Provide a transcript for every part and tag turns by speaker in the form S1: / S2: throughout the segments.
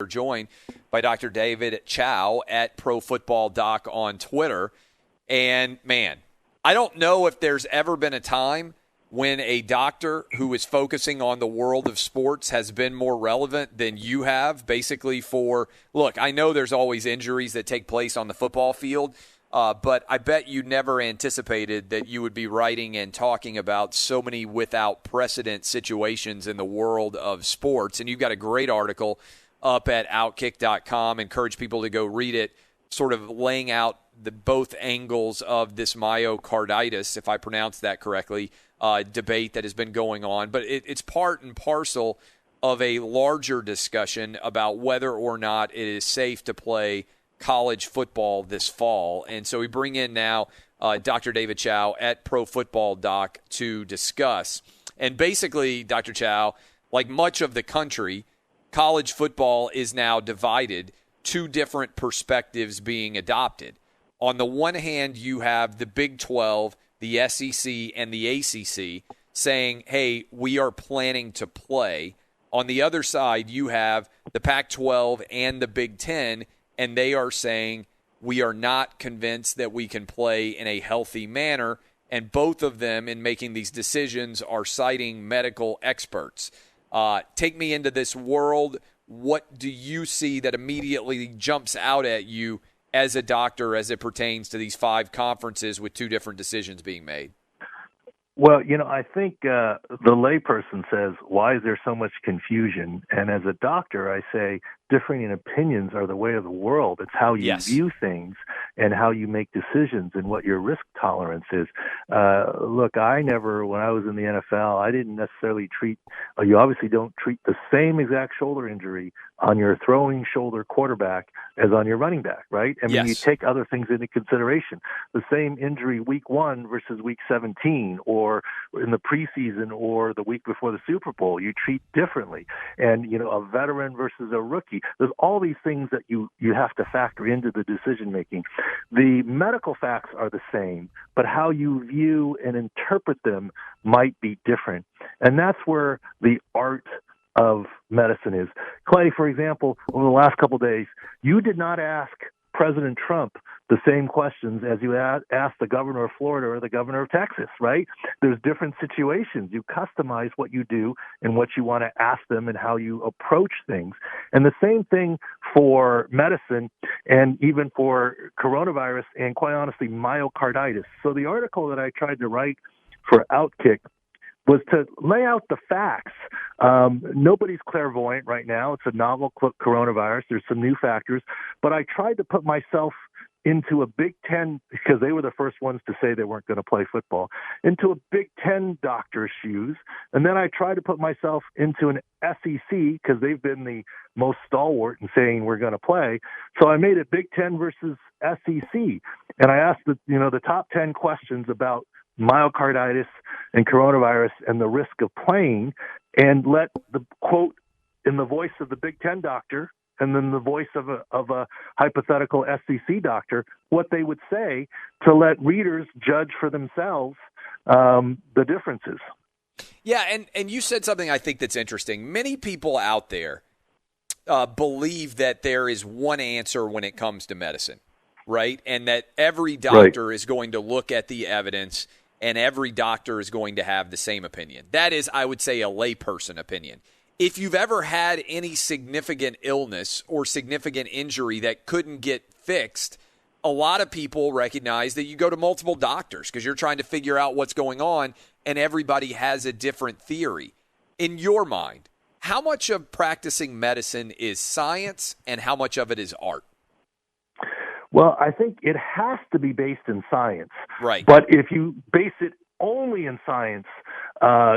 S1: We're joined by Dr. David Chow at ProFootballDoc on Twitter. And, man, I don't know if there's ever been a time when a doctor who is focusing on the world of sports has been more relevant than you have, basically look, I know there's always injuries that take place on the football field, but I bet you never anticipated that you would be writing and talking about so many without precedent situations in the world of sports. And you've got a great article up at Outkick.com. Encourage people to go read it, sort of laying out both angles of this myocarditis, if I pronounced that correctly, debate that has been going on. But it's part and parcel of a larger discussion about whether or not it is safe to play college football this fall. And so we bring in now Dr. David Chow at ProFootballDoc to discuss. And basically, Dr. Chow, like much of the country, college football is now divided, two different perspectives being adopted. On the one hand, you have the Big 12, the SEC, and the ACC saying, hey, we are planning to play. On the other side, you have the Pac-12 and the Big 10, and they are saying we are not convinced that we can play in a healthy manner, and both of them in making these decisions are citing medical experts. Take me into this world. What do you see that immediately jumps out at you as a doctor as it pertains to these 5 conferences with 2 different decisions being made?
S2: Well, I think the layperson says, why is there so much confusion? And as a doctor, I say, differing opinions are the way of the world. It's how you view things and how you make decisions and what your risk tolerance is. Look, when I was in the NFL, I didn't necessarily you obviously don't treat the same exact shoulder injury on your throwing shoulder quarterback as on your running back, right? I mean, you take other things into consideration. The same injury week 1 versus week 17 or in the preseason or the week before the Super Bowl, you treat differently. And, a veteran versus a rookie, there's all these things that you have to factor into the decision making. The medical facts are the same, but how you view and interpret them might be different. And that's where the art of medicine is. Clay, for example, over the last couple of days, you did not ask President Trump the same questions as you asked the governor of Florida or the governor of Texas, right? There's different situations. You customize what you do and what you want to ask them and how you approach things. And the same thing for medicine and even for coronavirus and, quite honestly, myocarditis. So the article that I tried to write for Outkick was to lay out the facts. Nobody's clairvoyant right now. It's a novel coronavirus. There's some new factors. But I tried to put myself into a Big Ten, because they were the first ones to say they weren't going to play football, into a Big Ten doctor's shoes. And then I tried to put myself into an SEC, because they've been the most stalwart in saying we're going to play. So I made it Big Ten versus SEC. And I asked the top 10 questions about myocarditis and coronavirus and the risk of playing, and let the quote in the voice of the Big Ten doctor and then the voice of a hypothetical SEC doctor, what they would say, to let readers judge for themselves the differences.
S1: Yeah, and you said something I think that's interesting. Many people out there believe that there is one answer when it comes to medicine, right? And that every doctor is going to look at the evidence and every doctor is going to have the same opinion. That is, I would say, a layperson opinion. If you've ever had any significant illness or significant injury that couldn't get fixed, a lot of people recognize that you go to multiple doctors because you're trying to figure out what's going on, and everybody has a different theory. In your mind, how much of practicing medicine is science and how much of it is art?
S2: Well, I think it has to be based in science.
S1: Right.
S2: But if you base it only in science,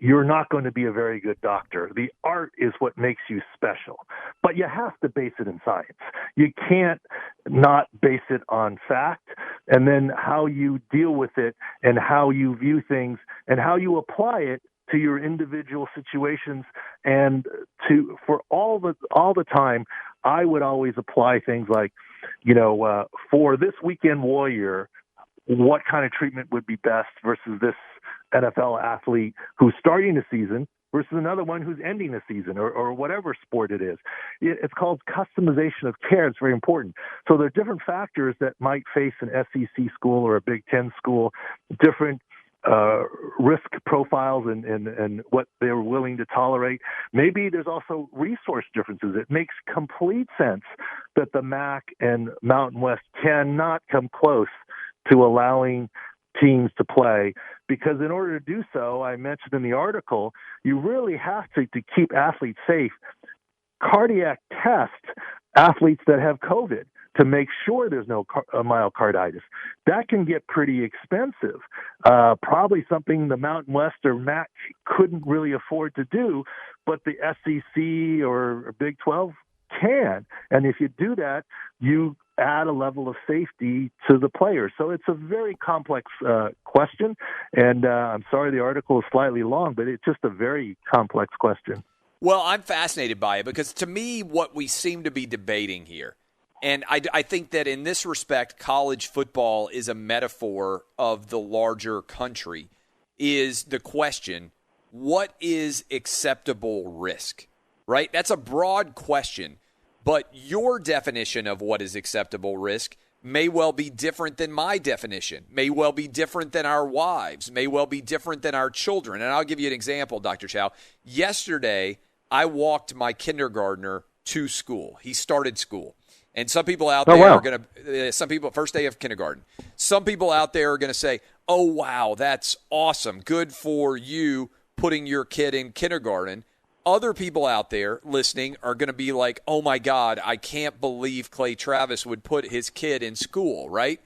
S2: you're not going to be a very good doctor. The art is what makes you special. But you have to base it in science. You can't not base it on fact, and then how you deal with it and how you view things and how you apply it to your individual situations. And for all the time, I would always apply things like, for this weekend warrior, what kind of treatment would be best versus this NFL athlete who's starting the season versus another one who's ending the season or whatever sport it is. It's called customization of care. It's very important. So there are different factors that might face an SEC school or a Big Ten school, different risk profiles and what they're willing to tolerate. Maybe there's also resource differences. It makes complete sense that the MAC and Mountain West cannot come close to allowing teams to play, because in order to do so, I mentioned in the article, you really have to keep athletes safe, cardiac test athletes that have COVID to make sure there's no myocarditis. That can get pretty expensive. Probably something the Mountain West or MAC couldn't really afford to do, but the SEC or Big 12 can. And if you do that, you add a level of safety to the players. So it's a very complex question. And I'm sorry the article is slightly long, but it's just a very complex question.
S1: Well, I'm fascinated by it because to me, what we seem to be debating here, and I think that in this respect, college football is a metaphor of the larger country, is the question, what is acceptable risk, right? That's a broad question, but your definition of what is acceptable risk may well be different than my definition, may well be different than our wives, may well be different than our children. And I'll give you an example, Dr. Chow. Yesterday, I walked my kindergartner to school. He started school. And some people out there are going to, some people, first day of kindergarten, some people out there are going to say, oh, wow, that's awesome. Good for you putting your kid in kindergarten. Other people out there listening are going to be like, oh, my God, I can't believe Clay Travis would put his kid in school, right?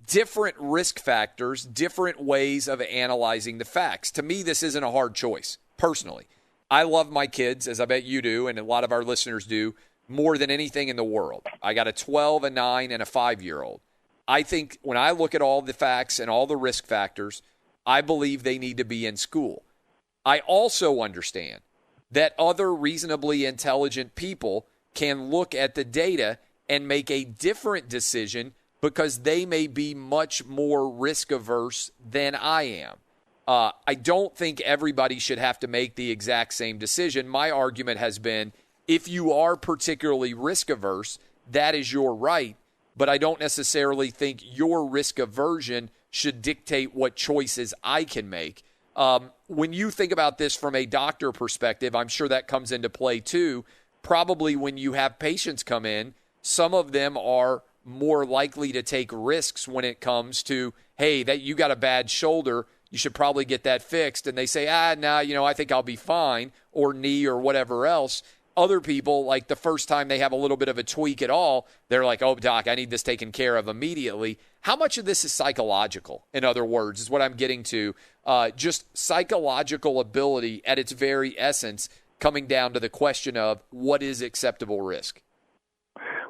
S1: Different risk factors, different ways of analyzing the facts. To me, this isn't a hard choice, personally. I love my kids, as I bet you do, and a lot of our listeners do, more than anything in the world. I got a 12, a 9, and a 5-year-old. I think when I look at all the facts and all the risk factors, I believe they need to be in school. I also understand that other reasonably intelligent people can look at the data and make a different decision because they may be much more risk averse than I am. I don't think everybody should have to make the exact same decision. My argument has been, if you are particularly risk averse, that is your right, but I don't necessarily think your risk aversion should dictate what choices I can make. When you think about this from a doctor perspective, I'm sure that comes into play too. Probably when you have patients come in, some of them are more likely to take risks when it comes to, hey, that you got a bad shoulder, you should probably get that fixed. And they say, I think I'll be fine, or knee or whatever else. Other people, like the first time they have a little bit of a tweak at all, they're like, oh, doc, I need this taken care of immediately. How much of this is psychological, in other words, is what I'm getting to. Just psychological ability at its very essence, coming down to the question of what is acceptable risk.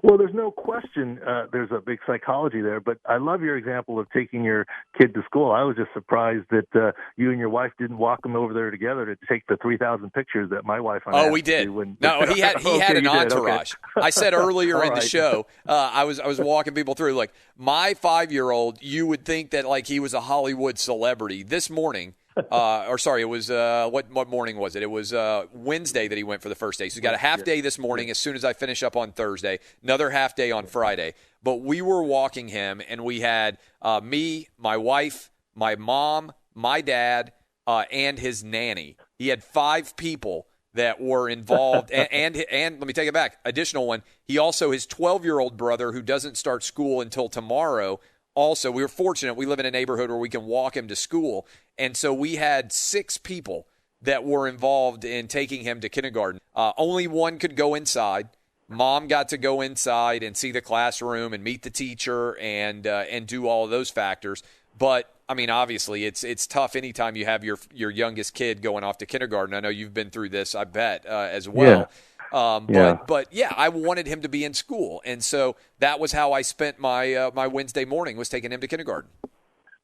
S2: Well, there's no question there's a big psychology there, but I love your example of taking your kid to school. I was just surprised that you and your wife didn't walk them over there together to take the 3,000 pictures that my wife and I
S1: we did. No, he had an entourage. Okay. I said earlier in the show, I was walking people through, like, my 5-year-old, you would think that like he was a Hollywood celebrity. This morning, it was, what morning was it? It was Wednesday that he went for the first day. So he got a half day this morning as soon as I finish up on Thursday, another half day on Friday. But we were walking him, and we had me, my wife, my mom, my dad, and his nanny. He had 5 people that were involved. and let me take it back, additional one. He also, his 12-year-old brother, who doesn't start school until tomorrow. Also, we were fortunate. We live in a neighborhood where we can walk him to school. And so we had 6 people that were involved in taking him to kindergarten. Only one could go inside. Mom got to go inside and see the classroom and meet the teacher and do all of those factors. But, I mean, obviously, it's tough anytime you have your youngest kid going off to kindergarten. I know you've been through this, I bet, as well. Yeah. But I wanted him to be in school. And so that was how I spent my Wednesday morning, was taking him to kindergarten.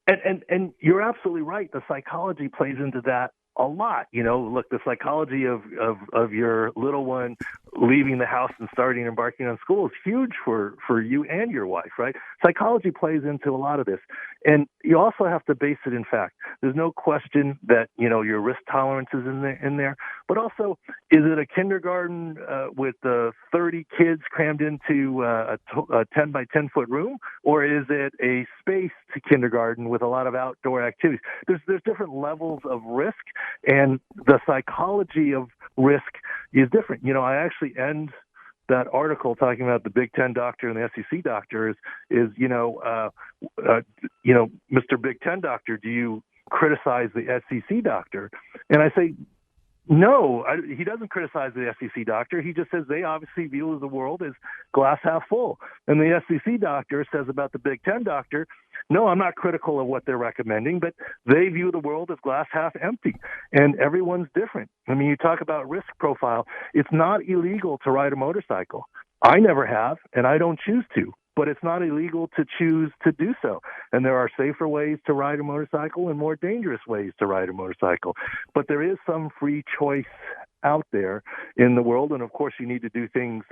S2: And you're absolutely right. The psychology plays into that a lot. Look, the psychology of your little one leaving the house and starting embarking on school is huge for you and your wife, right? Psychology plays into a lot of this. And you also have to base it in fact. There's no question that, your risk tolerance is in there. But also, is it a kindergarten with 30 kids crammed into a 10 by 10 foot room? Or is it a space to kindergarten with a lot of outdoor activities? There's different levels of risk, and the psychology of risk is different. I actually end that article talking about the Big Ten doctor and the SEC doctor is Mr. Big Ten doctor, do you criticize the SEC doctor? And I say, no, he doesn't criticize the SEC doctor. He just says they obviously view the world as glass half full. And the SEC doctor says about the Big Ten doctor, no, I'm not critical of what they're recommending, but they view the world as glass half empty. And everyone's different. I mean, you talk about risk profile. It's not illegal to ride a motorcycle. I never have, and I don't choose to. But it's not illegal to choose to do so. And there are safer ways to ride a motorcycle and more dangerous ways to ride a motorcycle. But there is some free choice out there in the world. And, of course, you need to do things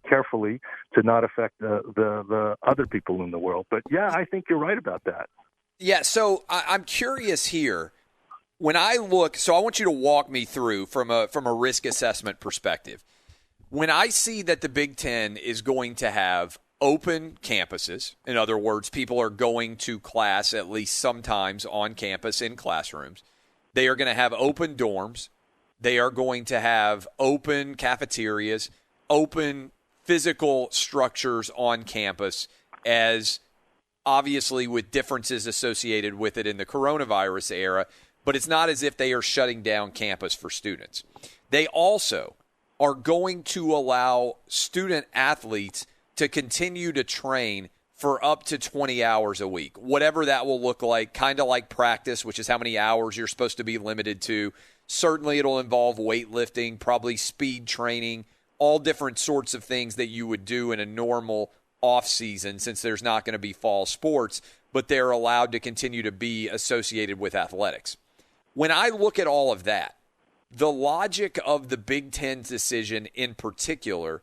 S2: carefully to not affect the other people in the world. But, yeah, I think you're right about that.
S1: Yeah, so I'm curious here. When I look – so I want you to walk me through from a risk assessment perspective. When I see that the Big Ten is going to have – open campuses. In other words, people are going to class at least sometimes on campus in classrooms. They are going to have open dorms. They are going to have open cafeterias, open physical structures on campus, as obviously with differences associated with it in the coronavirus era, but it's not as if they are shutting down campus for students. They also are going to allow student athletes to continue to train for up to 20 hours a week, whatever that will look like, kind of like practice, which is how many hours you're supposed to be limited to. Certainly it'll involve weightlifting, probably speed training, all different sorts of things that you would do in a normal off season since there's not going to be fall sports, but they're allowed to continue to be associated with athletics. When I look at all of that, the logic of the Big Ten's decision in particular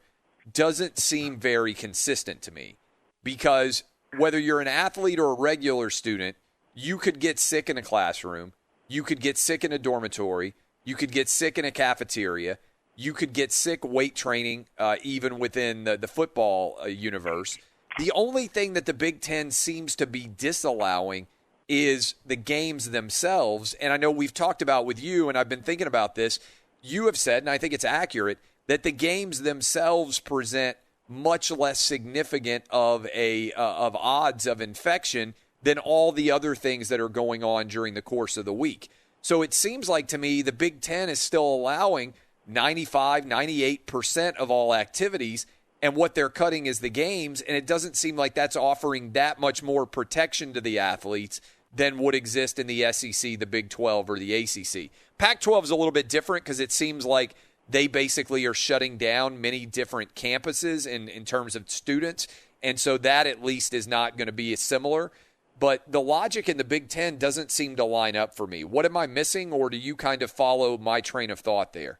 S1: doesn't seem very consistent to me, because whether you're an athlete or a regular student, you could get sick in a classroom, you could get sick in a dormitory, you could get sick in a cafeteria, you could get sick weight training even within the football universe. The only thing that the Big Ten seems to be disallowing is the games themselves. And I know we've talked about with you, and I've been thinking about this, you have said, and I think it's accurate, that the games themselves present much less significant of odds of infection than all the other things that are going on during the course of the week. So it seems like to me the Big Ten is still allowing 95, 98% of all activities, and what they're cutting is the games, and it doesn't seem like that's offering that much more protection to the athletes than would exist in the SEC, the Big 12, or the ACC. Pac-12 is a little bit different because it seems like they basically are shutting down many different campuses in terms of students, and so that at least is not going to be similar. But the logic in the Big Ten doesn't seem to line up for me. What am I missing, or do you kind of follow my train of thought there?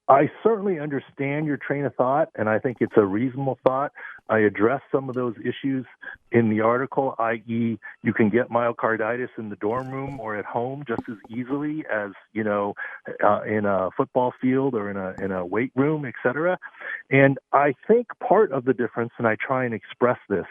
S2: I certainly understand your train of thought, and I think it's a reasonable thought. I address some of those issues in the article, i.e., you can get myocarditis in the dorm room or at home just as easily as, in a football field or in a weight room, et cetera. And I think part of the difference, and I try and express this,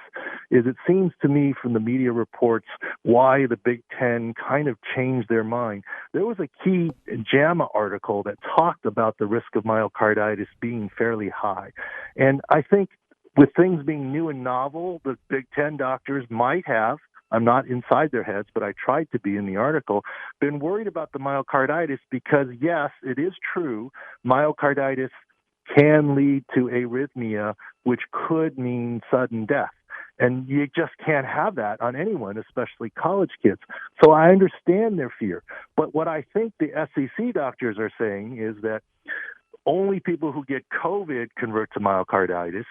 S2: is it seems to me from the media reports why the Big Ten kind of changed their mind. There was a key JAMA article that talked about the risk of myocarditis being fairly high. And I think with things being new and novel, the Big Ten doctors might have, I'm not inside their heads, but I tried to be in the article, been worried about the myocarditis because, yes, it is true, myocarditis can lead to arrhythmia, which could mean sudden death. And you just can't have that on anyone, especially college kids. So I understand their fear. But what I think the SEC doctors are saying is that only people who get COVID convert to myocarditis,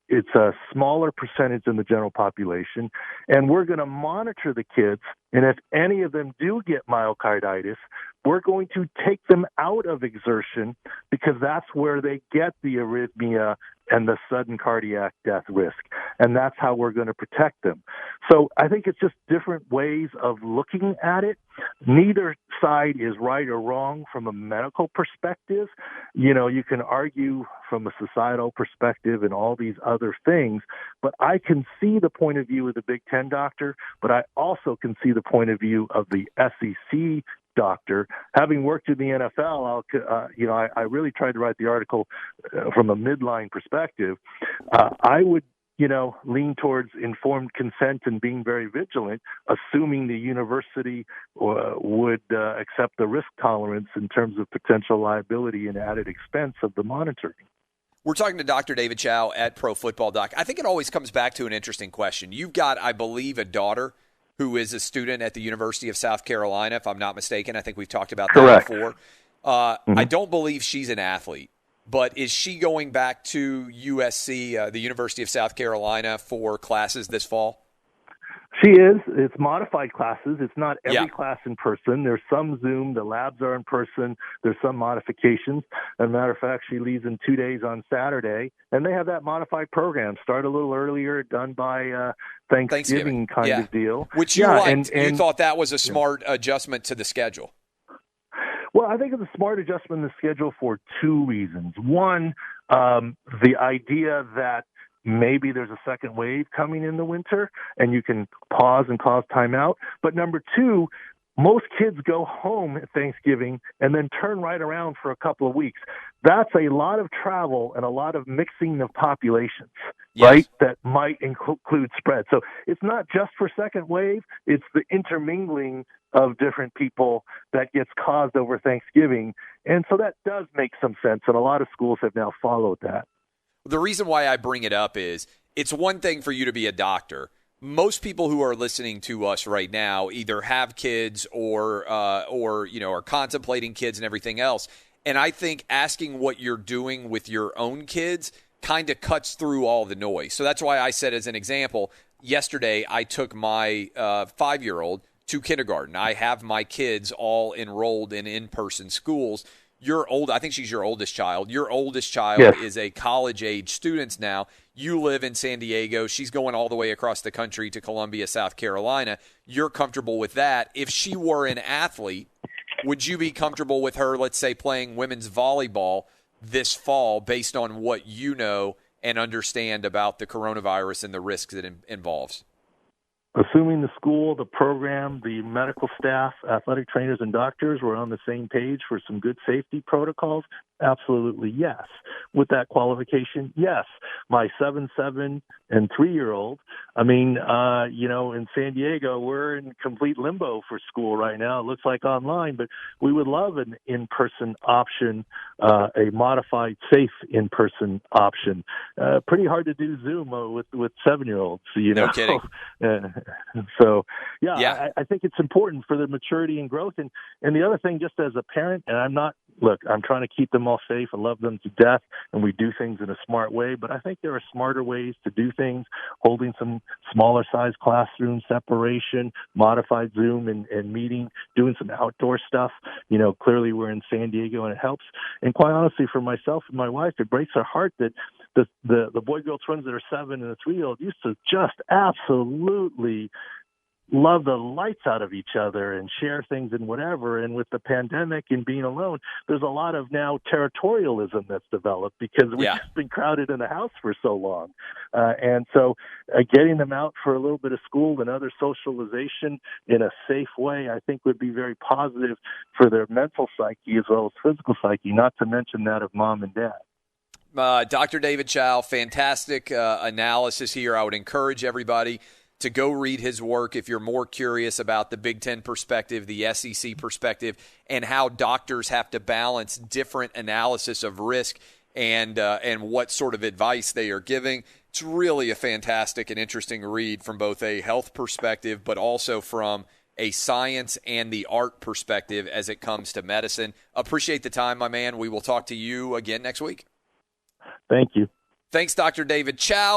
S2: It's a smaller percentage than the general population, and we're going to monitor the kids. And if any of them do get myocarditis, we're going to take them out of exertion because that's where they get the arrhythmia and the sudden cardiac death risk. And that's how we're going to protect them. So I think it's just different ways of looking at it. Neither side is right or wrong from a medical perspective. You know, you can argue from a societal perspective and all these other things, but I can see the point of view of the Big Ten doctor, but I also can see the point of view of the SEC doctor. Having worked in the NFL, I really tried to write the article from a midline perspective. I would, lean towards informed consent and being very vigilant, assuming the university would accept the risk tolerance in terms of potential liability and added expense of the monitoring.
S1: We're talking to Dr. David Chow at ProFootballDoc. I think it always comes back to an interesting question. You've got, I believe, a daughter who is a student at the University of South Carolina, if I'm not mistaken. I think we've talked about that before. I don't believe she's an athlete, but is she going back to USC, the University of South Carolina, for classes this fall?
S2: She is. It's modified classes. It's not every class in person. There's some Zoom. The labs are in person. There's some modifications. As a matter of fact, she leaves in 2 days on Saturday, and they have that modified program. Start a little earlier, done by Thanksgiving kind of deal.
S1: Which you liked. And you thought that was a smart adjustment to the schedule.
S2: Well, I think it's a smart adjustment in the schedule for two reasons. One, the idea that maybe there's a second wave coming in the winter and you can pause and cause timeout. But number two, most kids go home at Thanksgiving and then turn right around for a couple of weeks. That's a lot of travel and a lot of mixing of populations, right, that might include spread. So it's not just for second wave, it's the intermingling of different people that gets caused over Thanksgiving. And so that does make some sense, and a lot of schools have now followed that.
S1: The reason why I bring it up is it's one thing for you to be a doctor. Most people who are listening to us right now either have kids or are contemplating kids and everything else. And I think asking what you're doing with your own kids kind of cuts through all the noise. So that's why I said, as an example, yesterday I took my 5-year-old to kindergarten. I have my kids all enrolled in in-person schools. I think she's your oldest child. Your oldest child is a college-age student now. You live in San Diego. She's going all the way across the country to Columbia, South Carolina. You're comfortable with that. If she were an athlete, would you be comfortable with her, let's say, playing women's volleyball this fall based on what you know and understand about the coronavirus and the risks it involves?
S2: Assuming the school, the program, the medical staff, athletic trainers, and doctors were on the same page for some good safety protocols, absolutely yes. With that qualification, yes. My 7, 7, and 3-year-old, in San Diego, we're in complete limbo for school right now. It looks like online, but we would love an in-person option, a modified, safe in-person option. Pretty hard to do Zoom with 7-year-olds,
S1: No kidding.
S2: So, I think it's important for their maturity and growth. And the other thing, just as a parent, and I'm trying to keep them all safe. I love them to death, and we do things in a smart way. But I think there are smarter ways to do things, holding some smaller size classroom separation, modified Zoom and meeting, doing some outdoor stuff. Clearly we're in San Diego, and it helps. And quite honestly, for myself and my wife, it breaks our heart that the boy-girl twins that are 7 and the 3-year-old used to just absolutely love the lights out of each other and share things and whatever. And with the pandemic and being alone, there's a lot of now territorialism that's developed because we've just been crowded in the house for so long. And so getting them out for a little bit of school and other socialization in a safe way, I think would be very positive for their mental psyche as well as physical psyche, not to mention that of mom and dad.
S1: Dr. David Chow, fantastic analysis here. I would encourage everybody to go read his work if you're more curious about the Big Ten perspective, the SEC perspective, and how doctors have to balance different analysis of risk and what sort of advice they are giving. It's really a fantastic and interesting read from both a health perspective, but also from a science and the art perspective as it comes to medicine. Appreciate the time, my man. We will talk to you again next week.
S2: Thank you.
S1: Thanks, Dr. David Chow.